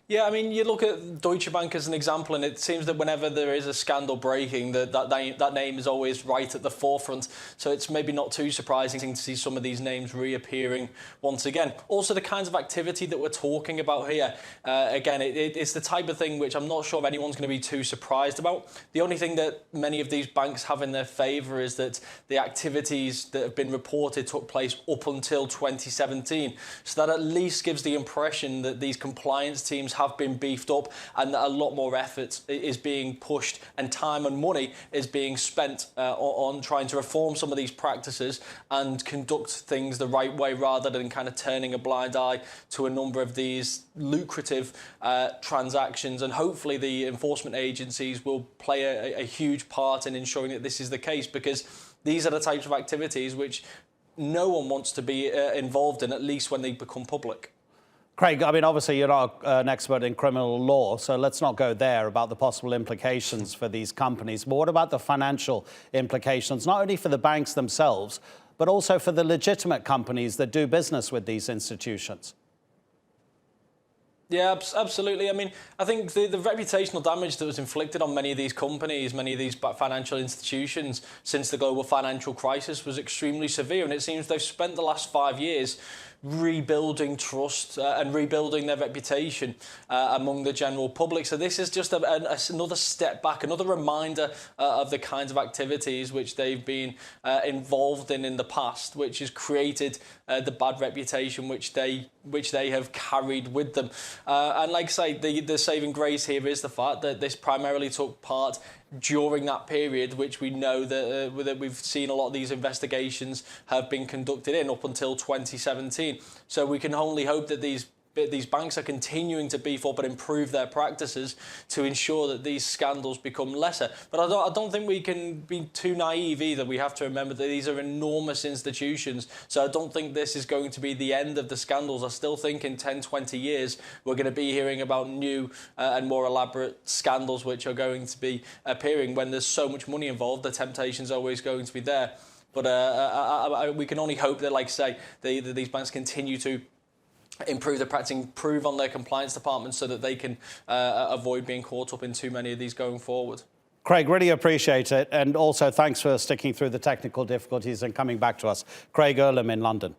Yeah, I mean, you look at Deutsche Bank as an example, and it seems that whenever there is a scandal breaking, that name is always right at the forefront. So it's maybe not too surprising to see some of these names reappearing once again. Also, the kinds of activity that we're talking about here, again, it's the type of thing which I'm not sure if anyone's going to be too surprised about. The only thing that many of these banks have in their favour is that the activities that have been reported took place up until 2017. So that at least gives the impression that these compliance teams have been beefed up and that a lot more effort is being pushed and time and money is being spent on trying to reform some of these practices and conduct things the right way rather than kind of turning a blind eye to a number of these lucrative transactions. And hopefully the enforcement agencies will play a huge part in ensuring that this is the case, because these are the types of activities which no one wants to be involved in, at least when they become public. Craig, I mean, obviously you're not an expert in criminal law, so let's not go there about the possible implications for these companies. But what about the financial implications, not only for the banks themselves, but also for the legitimate companies that do business with these institutions? Yeah, absolutely. I mean, I think the reputational damage that was inflicted on many of these companies, many of these financial institutions since the global financial crisis was extremely severe. And it seems they've spent the last 5 years rebuilding trust and rebuilding their reputation among the general public. So this is just another step back, another reminder of the kinds of activities which they've been involved in the past, which has created the bad reputation which they have carried with them. And like I say, the saving grace here is the fact that this primarily took part during that period, which we know that we've seen a lot of these investigations have been conducted in up until 2017. So we can only hope that these banks are continuing to beef up and improve their practices to ensure that these scandals become lesser. But I don't think we can be too naive either. We have to remember that these are enormous institutions. So I don't think this is going to be the end of the scandals. I still think in 10, 20 years, we're going to be hearing about new and more elaborate scandals which are going to be appearing. When there's so much money involved, the temptation's always going to be there. But we can only hope that, like I say, these banks continue to improve their practice, improve on their compliance departments so that they can avoid being caught up in too many of these going forward. Craig, really appreciate it. And also thanks for sticking through the technical difficulties and coming back to us. Craig Erlam in London.